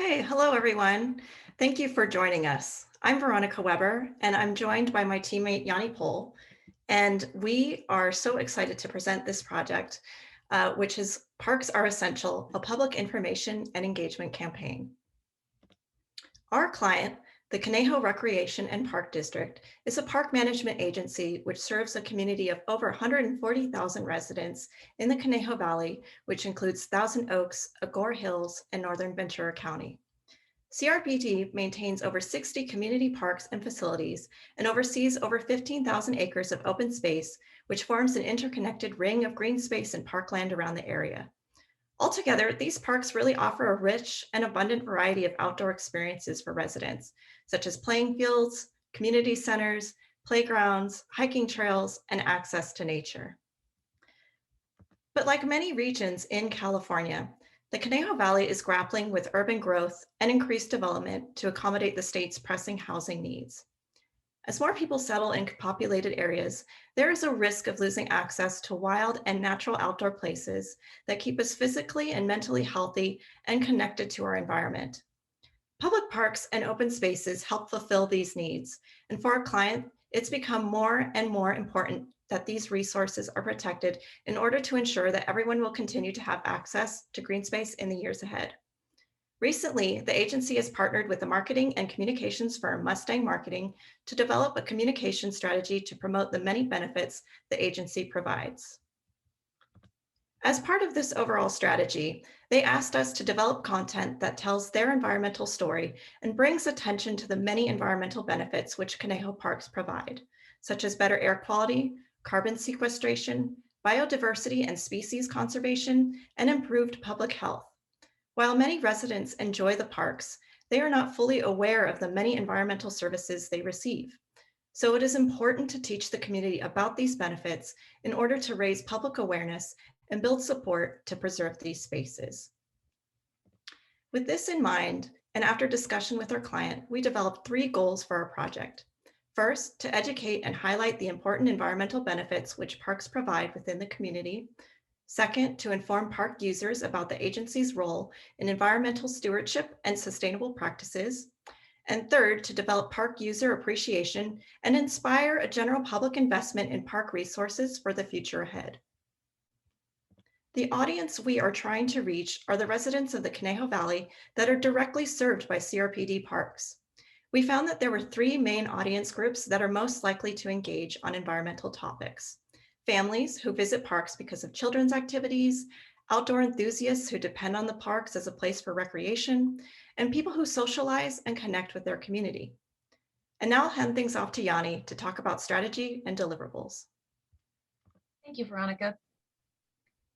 Okay, hello everyone. Thank you for joining us. I'm Veronica Weber, and I'm joined by my teammate Yani Pohl, and we are so excited to present this project, which is Parks Are Essential, a public information and engagement campaign. Our client, the Conejo Recreation and Park District, is a park management agency which serves a community of over 140,000 residents in the Conejo Valley, which includes Thousand Oaks, Agore Hills, and Northern Ventura County. CRPD maintains over 60 community parks and facilities and oversees over 15,000 acres of open space, which forms an interconnected ring of green space and parkland around the area. Altogether, these parks really offer a rich and abundant variety of outdoor experiences for residents, such as playing fields, community centers, playgrounds, hiking trails, and access to nature. But like many regions in California, the Conejo Valley is grappling with urban growth and increased development to accommodate the state's pressing housing needs. As more people settle in populated areas, there is a risk of losing access to wild and natural outdoor places that keep us physically and mentally healthy and connected to our environment. Public parks and open spaces help fulfill these needs, and for our client, it's become more and more important that these resources are protected in order to ensure that everyone will continue to have access to green space in the years ahead. Recently, the agency has partnered with the marketing and communications firm Mustang Marketing to develop a communication strategy to promote the many benefits the agency provides. As part of this overall strategy, they asked us to develop content that tells their environmental story and brings attention to the many environmental benefits which Conejo Parks provide, such as better air quality, carbon sequestration, biodiversity and species conservation, and improved public health. While many residents enjoy the parks, they are not fully aware of the many environmental services they receive. So it is important to teach the community about these benefits in order to raise public awareness and build support to preserve these spaces. With this in mind, and after discussion with our client, we developed 3 goals for our project. First, to educate and highlight the important environmental benefits which parks provide within the community. Second, to inform park users about the agency's role in environmental stewardship and sustainable practices. And third, to develop park user appreciation and inspire a general public investment in park resources for the future ahead. The audience we are trying to reach are the residents of the Conejo Valley that are directly served by CRPD parks. We found that there were 3 main audience groups that are most likely to engage on environmental topics. Families who visit parks because of children's activities, outdoor enthusiasts who depend on the parks as a place for recreation, and people who socialize and connect with their community. And now I'll hand things off to Yani to talk about strategy and deliverables. Thank you, Veronica.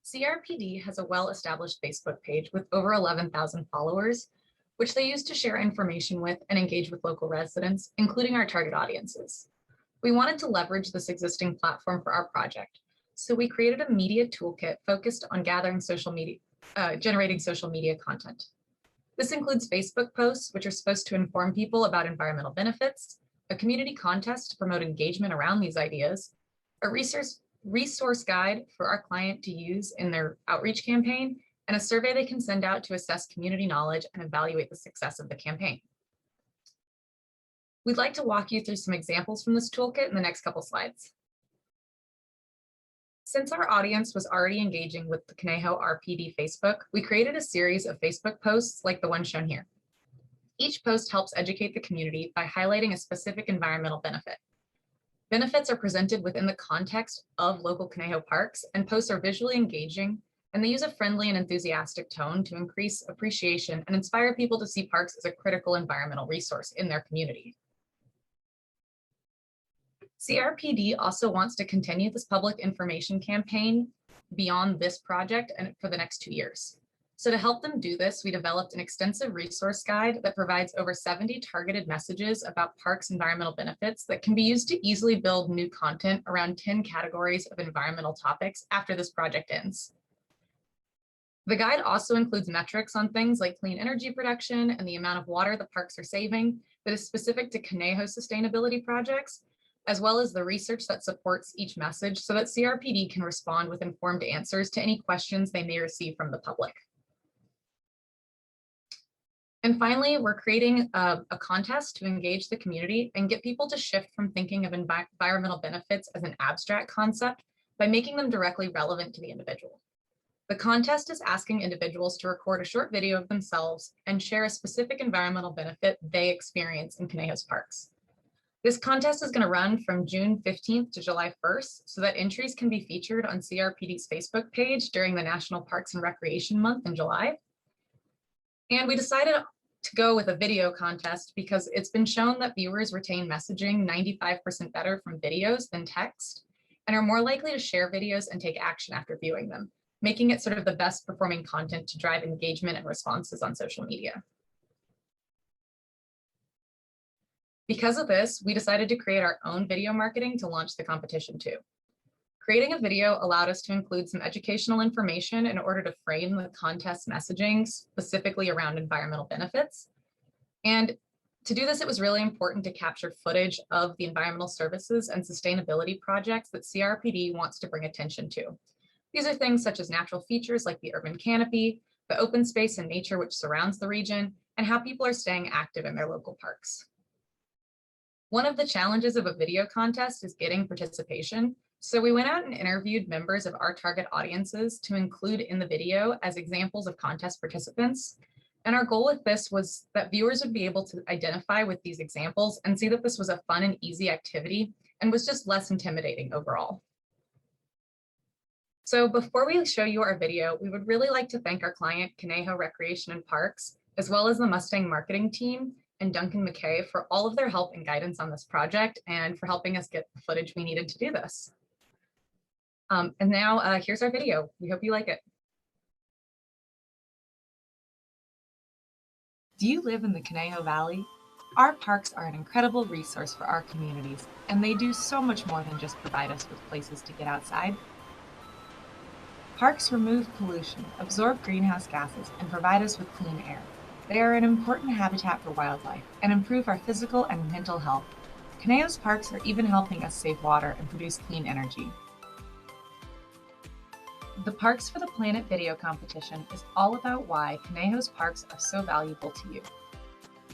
CRPD has a well-established Facebook page with over 11,000 followers, which they use to share information with and engage with local residents, including our target audiences. We wanted to leverage this existing platform for our project, so we created a media toolkit focused on generating social media content. This includes Facebook posts, which are supposed to inform people about environmental benefits, a community contest to promote engagement around these ideas, a resource guide for our client to use in their outreach campaign, and a survey they can send out to assess community knowledge and evaluate the success of the campaign. We'd like to walk you through some examples from this toolkit in the next couple slides. Since our audience was already engaging with the Conejo RPD Facebook, we created a series of Facebook posts like the one shown here. Each post helps educate the community by highlighting a specific environmental benefit. Benefits are presented within the context of local Conejo parks, and posts are visually engaging, and they use a friendly and enthusiastic tone to increase appreciation and inspire people to see parks as a critical environmental resource in their community. CRPD also wants to continue this public information campaign beyond this project and for the next 2 years. So to help them do this, we developed an extensive resource guide that provides over 70 targeted messages about parks' environmental benefits that can be used to easily build new content around 10 categories of environmental topics after this project ends. The guide also includes metrics on things like clean energy production and the amount of water the parks are saving that is specific to Conejo sustainability projects, as well as the research that supports each message so that CRPD can respond with informed answers to any questions they may receive from the public. And finally, we're creating a contest to engage the community and get people to shift from thinking of environmental benefits as an abstract concept by making them directly relevant to the individual. The contest is asking individuals to record a short video of themselves and share a specific environmental benefit they experience in Conejo's parks. This contest is going to run from June 15th to July 1st so that entries can be featured on CRPD's Facebook page during the National Parks and Recreation Month in July. And we decided to go with a video contest because it's been shown that viewers retain messaging 95% better from videos than text and are more likely to share videos and take action after viewing them, making it sort of the best performing content to drive engagement and responses on social media. Because of this, we decided to create our own video marketing to launch the competition too. Creating a video allowed us to include some educational information in order to frame the contest messaging specifically around environmental benefits. And to do this, it was really important to capture footage of the environmental services and sustainability projects that CRPD wants to bring attention to. These are things such as natural features like the urban canopy, the open space and nature which surrounds the region, and how people are staying active in their local parks. One of the challenges of a video contest is getting participation. So we went out and interviewed members of our target audiences to include in the video as examples of contest participants. And our goal with this was that viewers would be able to identify with these examples and see that this was a fun and easy activity and was just less intimidating overall. So before we show you our video, we would really like to thank our client, Conejo Recreation and Parks, as well as the Mustang marketing team and Duncan McKay for all of their help and guidance on this project and for helping us get the footage we needed to do this. And now here's our video. We hope you like it. Do you live in the Conejo Valley? Our parks are an incredible resource for our communities, and they do so much more than just provide us with places to get outside. Parks remove pollution, absorb greenhouse gases, and provide us with clean air. They are an important habitat for wildlife and improve our physical and mental health. Conejo's parks are even helping us save water and produce clean energy. The Parks for the Planet video competition is all about why Conejo's parks are so valuable to you.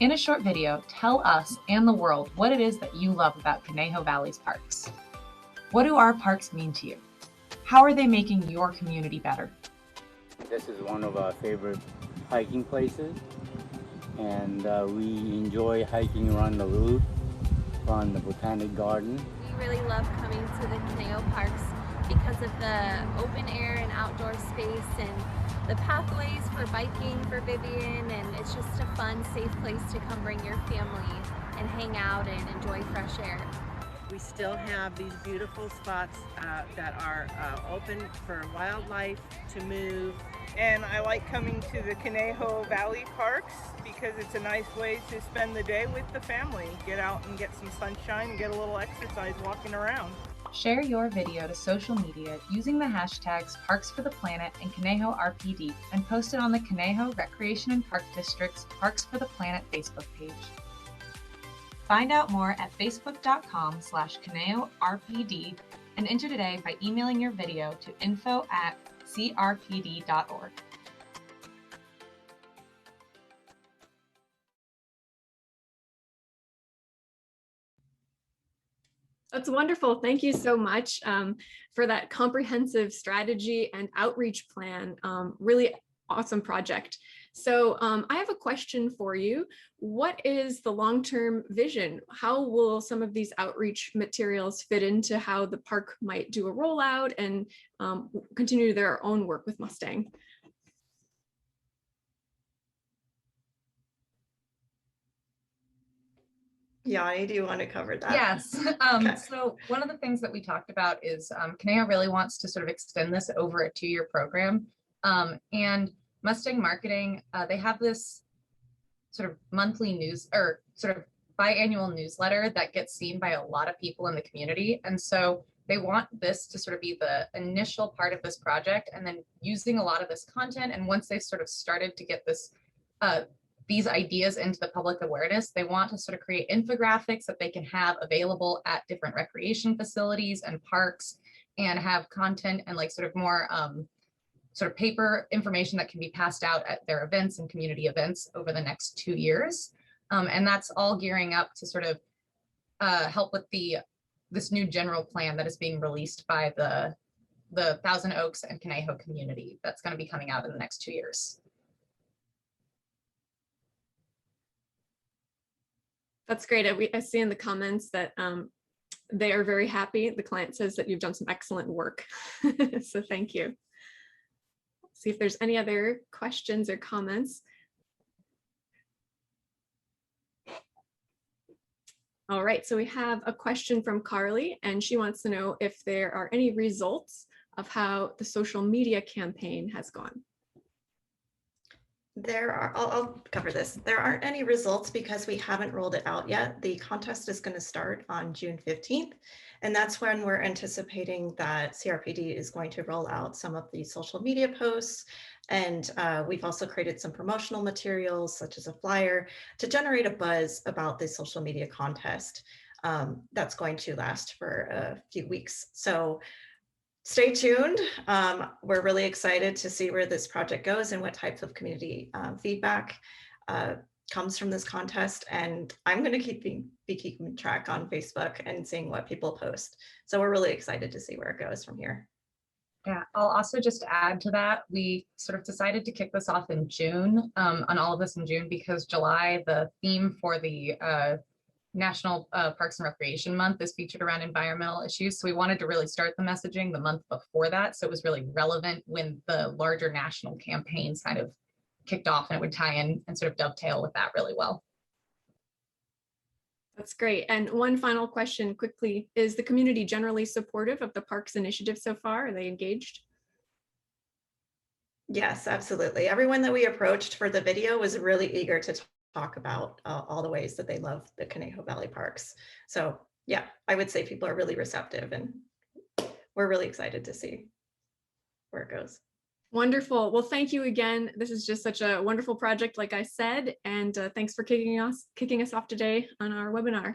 In a short video, tell us and the world what it is that you love about Conejo Valley's parks. What do our parks mean to you? How are they making your community better? This is one of our favorite hiking places, and we enjoy hiking around the route, around the Botanic Garden. We really love coming to the Conejo Parks because of the open air and outdoor space and the pathways for biking for Vivian, and it's just a fun, safe place to come bring your family and hang out and enjoy fresh air. We still have these beautiful spots that are open for wildlife to move. And I like coming to the Conejo Valley Parks because it's a nice way to spend the day with the family. Get out and get some sunshine and get a little exercise walking around. Share your video to social media using the hashtags Parks for the Planet and Conejo RPD and post it on the Conejo Recreation and Park District's Parks for the Planet Facebook page. Find out more at facebook.com/ConejoRPD and enter today by emailing your video to info@crpd.org. That's wonderful. Thank you so much for that comprehensive strategy and outreach plan. Really awesome project. So I have a question for you. What is the long-term vision? How will some of these outreach materials fit into how the park might do a rollout and continue their own work with Mustang? Yani, do you want to cover that? Yes. Okay. So one of the things that we talked about is Conejo really wants to sort of extend this over a 2-year program. And Mustang Marketing, they have this sort of monthly news or sort of biannual newsletter that gets seen by a lot of people in the community. And so they want this to sort of be the initial part of this project, and then using a lot of this content. And once they've sort of started to get this these ideas into the public awareness, they want to sort of create infographics that they can have available at different recreation facilities and parks, and have content and like sort of more sort of paper information that can be passed out at their events and community events over the next 2 years. And that's all gearing up to sort of help with this new general plan that is being released by the Thousand Oaks and Conejo community that's going to be coming out in the next 2 years. That's great. I see in the comments that they are very happy. The client says that you've done some excellent work. So thank you. Let's see if there's any other questions or comments. All right, so we have a question from Carly, and she wants to know if there are any results of how the social media campaign has gone. I'll cover this. There aren't any results because we haven't rolled it out yet. The contest is going to start on June 15th, and that's when we're anticipating that CRPD is going to roll out some of the social media posts. And we've also created some promotional materials, such as a flyer, to generate a buzz about this social media contest that's going to last for a few weeks. So stay tuned. We're really excited to see where this project goes and what types of community feedback comes from this contest. And I'm going to be keeping track on Facebook and seeing what people post. So we're really excited to see where it goes from here. Yeah, I'll also just add to that, we sort of decided to kick this off in June, on all of this in June, because July, the theme for the National Parks and Recreation Month is featured around environmental issues. So we wanted to really start the messaging the month before that. So it was really relevant when the larger national campaigns kind of kicked off, and it would tie in and sort of dovetail with that really well. That's great. And one final question quickly, is the community generally supportive of the parks initiative so far? Are they engaged? Yes, absolutely. Everyone that we approached for the video was really eager to talk about all the ways that they love the Conejo Valley Parks. So yeah, I would say people are really receptive, and we're really excited to see where it goes. Wonderful. Well, thank you again. This is just such a wonderful project, like I said, and thanks for kicking us off today on our webinar.